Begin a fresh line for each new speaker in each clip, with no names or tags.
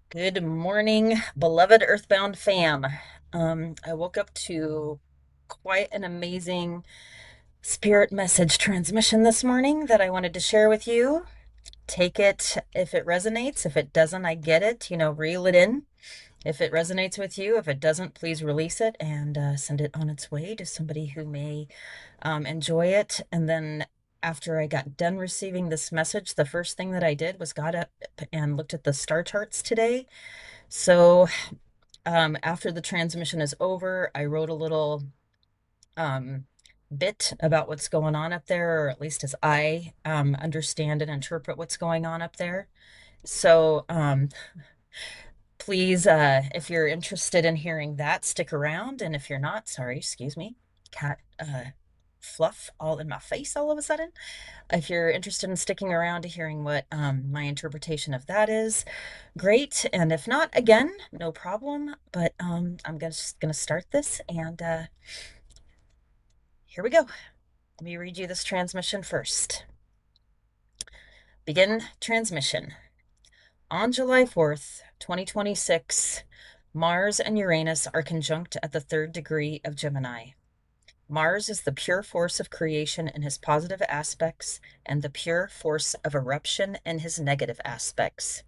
Good morning, beloved Earthbound fam. I woke up to quite an amazing spirit message transmission this morning that I wanted to share with you. Take it if it resonates. If it doesn't, I get it. Reel it in. If it resonates with you, if it doesn't, please release it and send it on its way to somebody who may enjoy it. And then after I got done receiving this message, the first thing that I did was got up and looked at the star charts today. So after the transmission is over, I wrote a little um, bit about what's going on up there, or at least as I understand and interpret what's going on up there. So please, if you're interested in hearing that, stick around. And if you're not, sorry, excuse me, cat fluff all in my face all of a sudden. If you're interested in sticking around to hearing what my interpretation of that is, great. And if not, again, no problem. But I'm just going to start this, and here we go. Let me read you this transmission first. Begin transmission. On July 4th, 2026, Mars and Uranus are conjunct at the 3rd degree of Gemini. Mars is the pure force of creation in his positive aspects and the pure force of eruption in his negative aspects.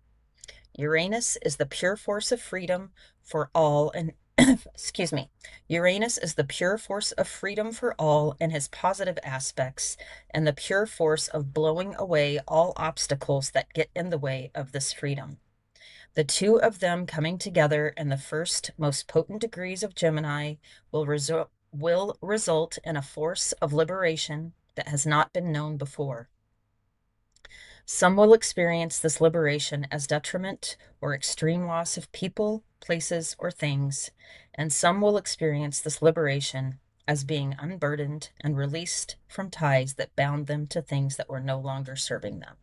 Uranus is the pure force of freedom for all and excuse me. Uranus is the pure force of freedom for all in his positive aspects and the pure force of blowing away all obstacles that get in the way of this freedom. The two of them coming together in the first most potent degrees of Gemini will result in a force of liberation that has not been known before. Some will experience this liberation as detriment or extreme loss of people, places, or things, and some will experience this liberation as being unburdened and released from ties that bound them to things that were no longer serving them.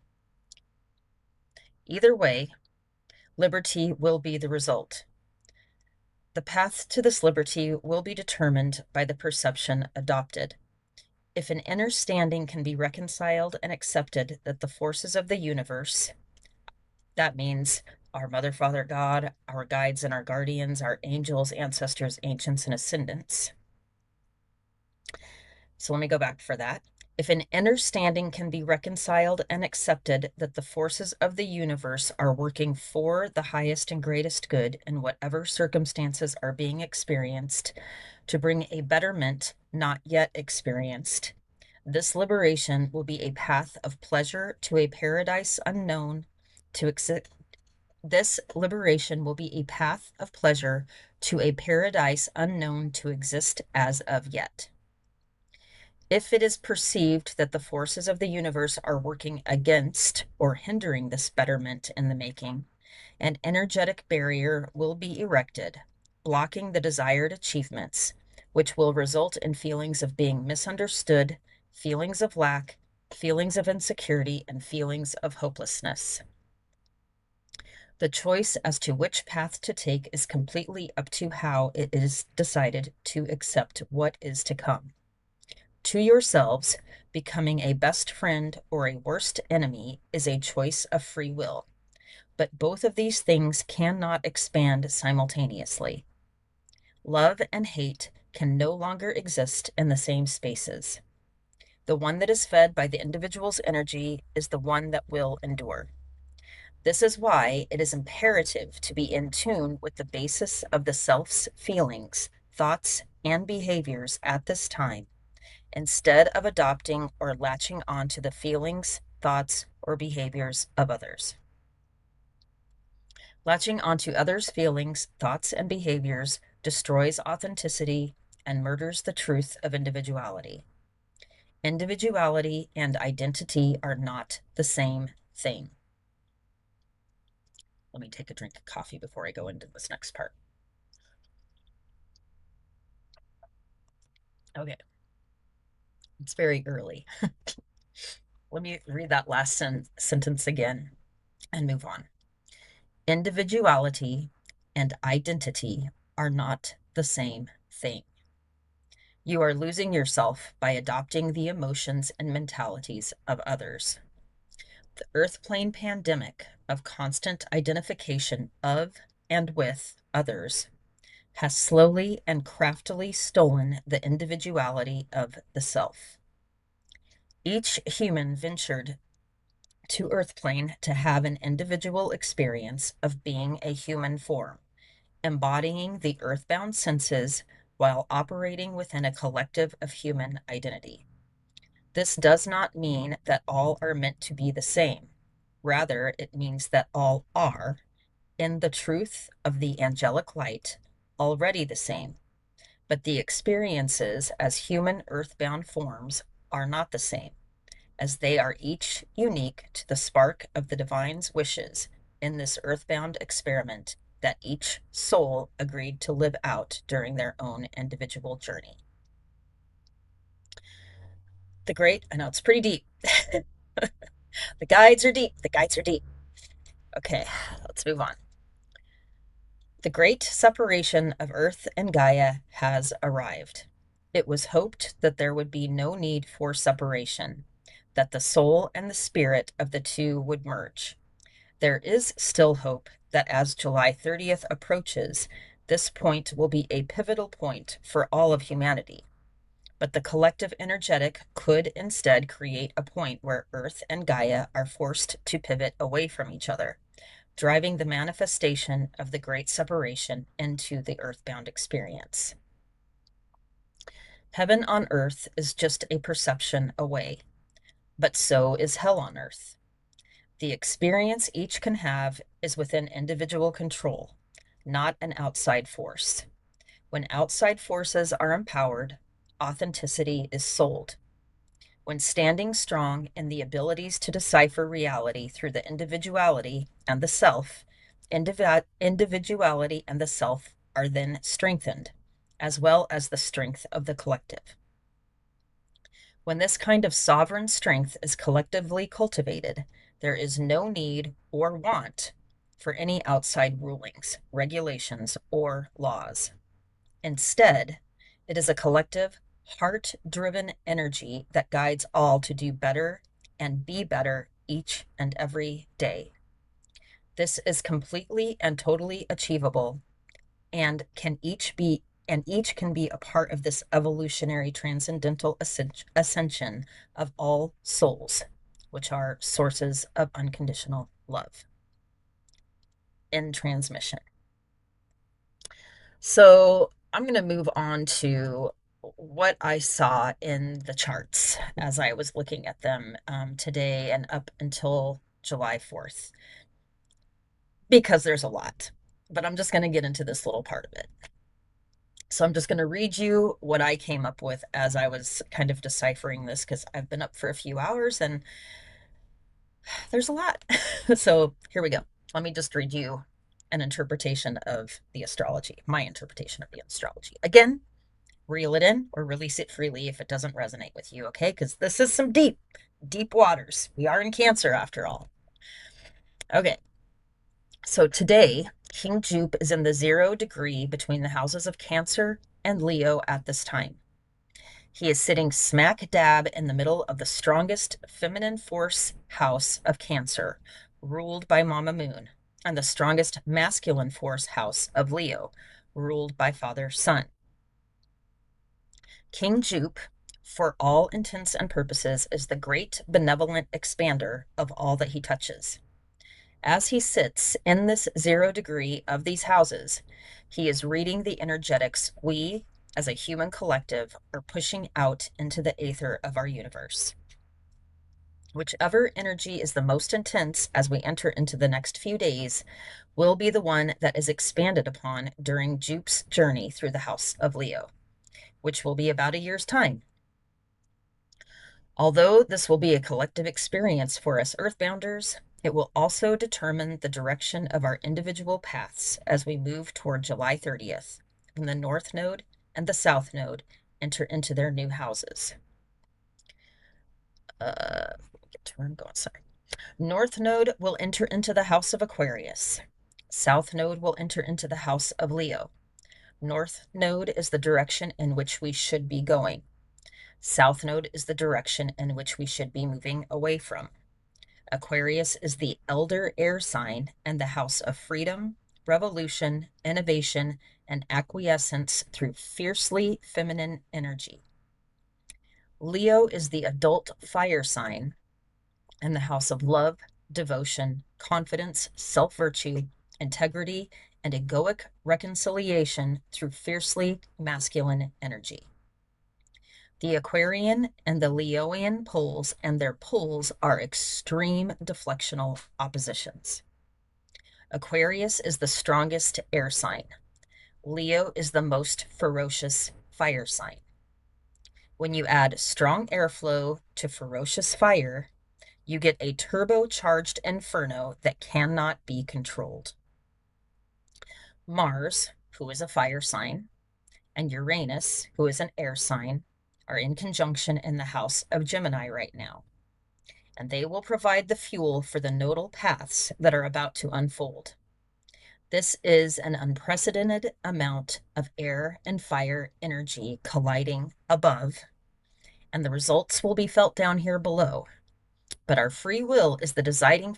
Either way, liberty will be the result. The path to this liberty will be determined by the perception adopted. If an inner standing can be reconciled and accepted that the forces of the universe, that means our Mother, Father, God, our guides and our guardians, our angels, ancestors, ancients, and ascendants. So let me go back for that. If an inner standing can be reconciled and accepted that the forces of the universe are working for the highest and greatest good in whatever circumstances are being experienced to bring a betterment not yet experienced, this liberation will be a path of pleasure to a paradise unknown to exist. This liberation will be a path of pleasure to a paradise unknown to exist as of yet. If it is perceived that the forces of the universe are working against or hindering this betterment in the making, an energetic barrier will be erected, blocking the desired achievements, which will result in feelings of being misunderstood, feelings of lack, feelings of insecurity, and feelings of hopelessness. The choice as to which path to take is completely up to how it is decided to accept what is to come. To yourselves, becoming a best friend or a worst enemy is a choice of free will, but both of these things cannot expand simultaneously. Love and hate can no longer exist in the same spaces. The one that is fed by the individual's energy is the one that will endure. This is why it is imperative to be in tune with the basis of the self's feelings, thoughts, and behaviors at this time, instead of adopting or latching on to the feelings, thoughts, or behaviors of others. Latching onto others' feelings, thoughts, and behaviors destroys authenticity and murders the truth of individuality. Individuality and identity are not the same thing. Let me take a drink of coffee before I go into this next part. Okay, it's very early. Let me read that last sentence again and move on. Individuality and identity are not the same thing. You are losing yourself by adopting the emotions and mentalities of others. The earth plane pandemic of constant identification of and with others has slowly and craftily stolen the individuality of the self. Each human ventured to earth plane to have an individual experience of being a human form, embodying the earthbound senses while operating within a collective of human identity. This does not mean that all are meant to be the same. Rather, it means that all are, in the truth of the angelic light, already the same. But the experiences as human earthbound forms are not the same, as they are each unique to the spark of the divine's wishes in this earthbound experiment that each soul agreed to live out during their own individual journey. I know it's pretty deep. The guides are deep. The guides are deep. Okay, let's move on. The great separation of Earth and Gaia has arrived. It was hoped that there would be no need for separation, that the soul and the spirit of the two would merge. There is still hope that as July 30th approaches, this point will be a pivotal point for all of humanity. But the collective energetic could instead create a point where Earth and Gaia are forced to pivot away from each other, driving the manifestation of the great separation into the earthbound experience. Heaven on earth is just a perception away, but so is hell on earth. The experience each can have is within individual control, not an outside force. When outside forces are empowered, authenticity is sold. When standing strong in the abilities to decipher reality through the individuality and the self, individuality and the self are then strengthened, as well as the strength of the collective. When this kind of sovereign strength is collectively cultivated, there is no need or want for any outside rulings, regulations, or laws. Instead, it is a collective, heart-driven energy that guides all to do better and be better each and every day. This is completely and totally achievable and each can be a part of this evolutionary transcendental ascension of all souls, which are sources of unconditional love. In transmission. So I'm going to move on to what I saw in the charts as I was looking at them today and up until July 4th, because there's a lot, but I'm just going to get into this little part of it. So I'm just going to read you what I came up with as I was kind of deciphering this, because I've been up for a few hours and there's a lot. So here we go. Let me just read you an interpretation of the astrology, my interpretation of the astrology. Again, reel it in or release it freely if it doesn't resonate with you, okay? Because this is some deep, deep waters. We are in Cancer after all. Okay. So today, King Jupe is in the 0 degree between the houses of Cancer and Leo at this time. He is sitting smack dab in the middle of the strongest feminine force house of Cancer, ruled by Mama Moon, and the strongest masculine force house of Leo, ruled by Father Sun. King Jupe, for all intents and purposes, is the great benevolent expander of all that he touches. As he sits in this 0 degree of these houses, he is reading the energetics we, as a human collective, are pushing out into the aether of our universe. Whichever energy is the most intense as we enter into the next few days will be the one that is expanded upon during Jupe's journey through the house of Leo, which will be about a year's time. Although this will be a collective experience for us earthbounders, it will also determine the direction of our individual paths as we move toward July 30th, when the North Node and the South Node enter into their new houses. Get to where I'm going, sorry. North Node will enter into the house of Aquarius. South Node will enter into the house of Leo. North Node is the direction in which we should be going. South Node is the direction in which we should be moving away from. Aquarius is the elder air sign and the house of freedom, revolution, innovation, and acquiescence through fiercely feminine energy. Leo is the adult fire sign and the house of love, devotion, confidence, self virtue, integrity, and egoic reconciliation through fiercely masculine energy. The Aquarian and the Leoian poles and their poles are extreme deflectional oppositions. Aquarius is the strongest air sign. Leo is the most ferocious fire sign. When you add strong airflow to ferocious fire, you get a turbocharged inferno that cannot be controlled. Mars, who is a fire sign, and Uranus, who is an air sign, are in conjunction in the house of Gemini right now, and they will provide the fuel for the nodal paths that are about to unfold. This is an unprecedented amount of air and fire energy colliding above, and the results will be felt down here below. But our free will is the deciding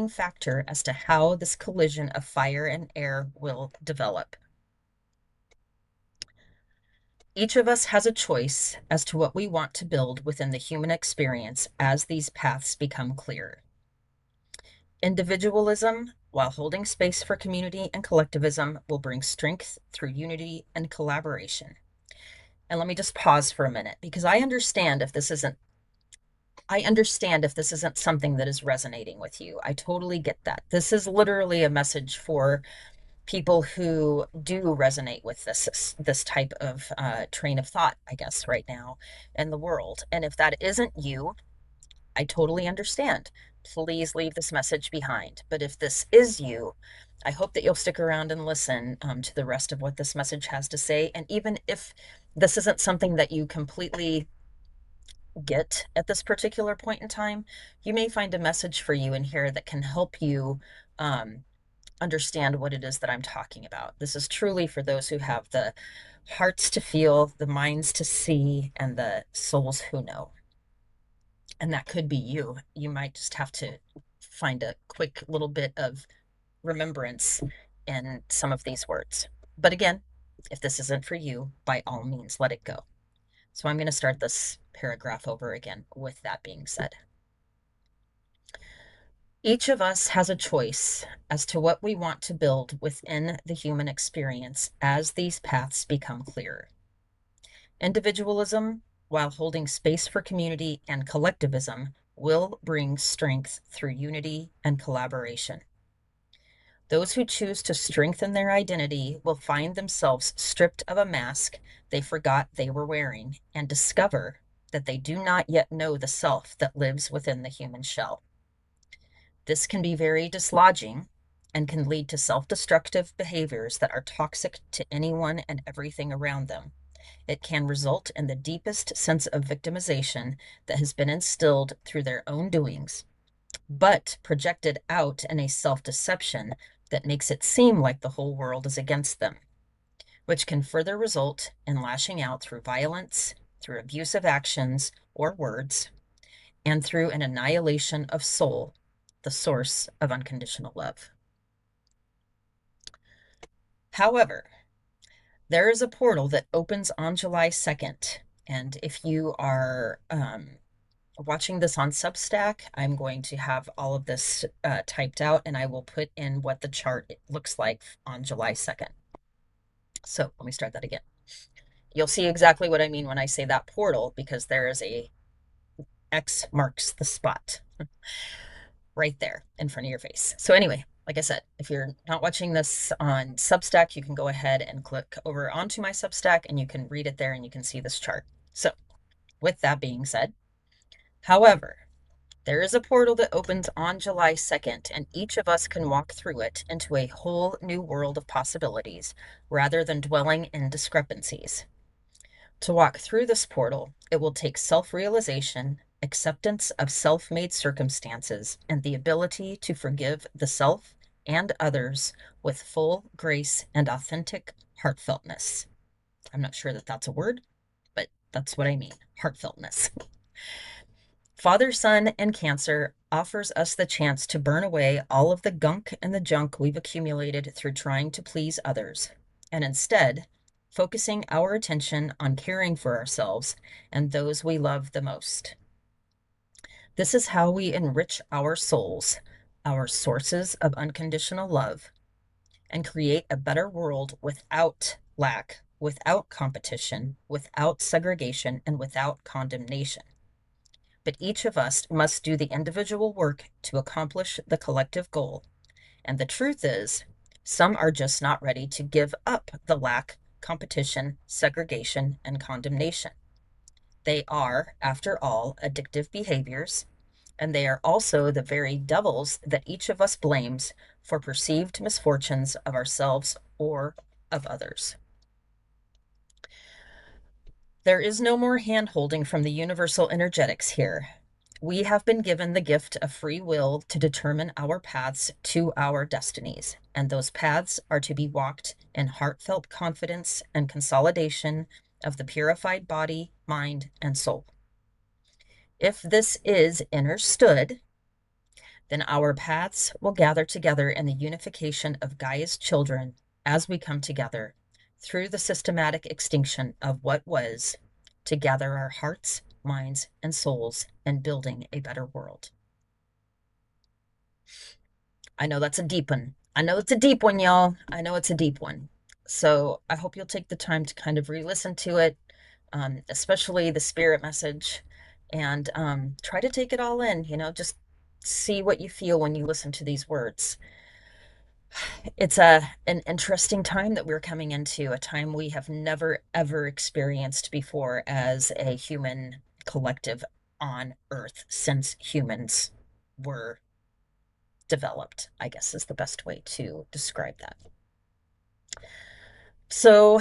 factor as to how this collision of fire and air will develop. Each of us has a choice as to what we want to build within the human experience as these paths become clearer. Individualism, while holding space for community and collectivism, will bring strength through unity and collaboration. And let me just pause for a minute, because I understand if this isn't something that is resonating with you. I totally get that. This is literally a message for people who do resonate with this type of train of thought, I guess, right now in the world. And if that isn't you, I totally understand. Please leave this message behind. But if this is you, I hope that you'll stick around and listen to the rest of what this message has to say. And even if this isn't something that you completely get at this particular point in time, you may find a message for you in here that can help you understand what it is that I'm talking about. This is truly for those who have the hearts to feel, the minds to see, and the souls who know. And that could be you. You might just have to find a quick little bit of remembrance in some of these words. But again, if this isn't for you, by all means, let it go. So I'm going to start this paragraph over again with that being said. Each of us has a choice as to what we want to build within the human experience as these paths become clearer. Individualism, while holding space for community and collectivism, will bring strength through unity and collaboration. Those who choose to strengthen their identity will find themselves stripped of a mask they forgot they were wearing and discover that they do not yet know the self that lives within the human shell. This can be very dislodging and can lead to self-destructive behaviors that are toxic to anyone and everything around them. It can result in the deepest sense of victimization that has been instilled through their own doings, but projected out in a self-deception that makes it seem like the whole world is against them, which can further result in lashing out through violence, through abusive actions or words, and through an annihilation of soul, the source of unconditional love. However, there is a portal that opens on July 2nd, and if you are watching this on Substack, I'm going to have all of this typed out, and I will put in what the chart looks like on July 2nd. So let me start that again. You'll see exactly what I mean when I say that portal, because there is a X marks the spot right there in front of your face. So anyway, like I said, if you're not watching this on Substack, you can go ahead and click over onto my Substack and you can read it there and you can see this chart. So with that being said, however, there is a portal that opens on July 2nd, and each of us can walk through it into a whole new world of possibilities rather than dwelling in discrepancies. To walk through this portal, it will take self-realization, acceptance of self-made circumstances, and the ability to forgive the self and others with full grace and authentic heartfeltness. I'm not sure that that's a word, but that's what I mean, heartfeltness. Father, Son, and Cancer offers us the chance to burn away all of the gunk and the junk we've accumulated through trying to please others, and instead, focusing our attention on caring for ourselves and those we love the most. This is how we enrich our souls, our sources of unconditional love, and create a better world without lack, without competition, without segregation, and without condemnation. But each of us must do the individual work to accomplish the collective goal. And the truth is, some are just not ready to give up the lack, competition, segregation, and condemnation. They are, after all, addictive behaviors, and they are also the very devils that each of us blames for perceived misfortunes of ourselves or of others. There is no more hand-holding from the universal energetics here. We have been given the gift of free will to determine our paths to our destinies, and those paths are to be walked in heartfelt confidence and consolidation of the purified body, mind, and soul. If this is understood, then our paths will gather together in the unification of Gaia's children as we come together through the systematic extinction of what was to gather our hearts, minds, and souls in building a better world. I know that's a deep one. I know it's a deep one, y'all. I know it's a deep one. So I hope you'll take the time to kind of re-listen to it, especially the spirit message, and try to take it all in, just see what you feel when you listen to these words. It's an interesting time that we're coming into, a time we have never ever experienced before as a human collective on Earth since humans were developed, I guess is the best way to describe that. So,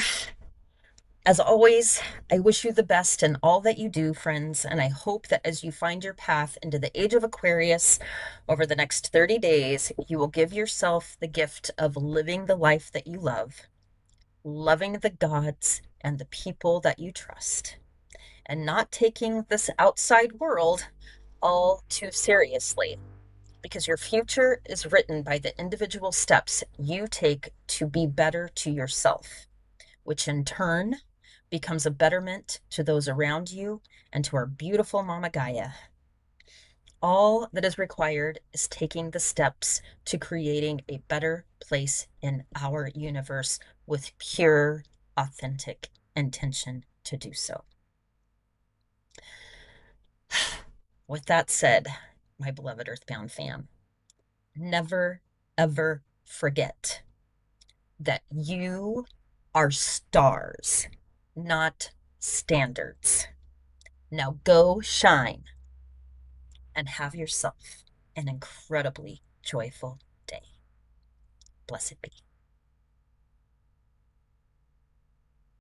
as always, I wish you the best in all that you do, friends, and I hope that as you find your path into the age of Aquarius over the next 30 days, you will give yourself the gift of living the life that you love, loving the gods and the people that you trust, and not taking this outside world all too seriously, because your future is written by the individual steps you take to be better to yourself, which in turn becomes a betterment to those around you and to our beautiful Mama Gaia. All that is required is taking the steps to creating a better place in our universe with pure, authentic intention to do so. With that said, my beloved Earthbound fam, never, ever forget that you are stars, not standards. Now go shine and have yourself an incredibly joyful day. Blessed be.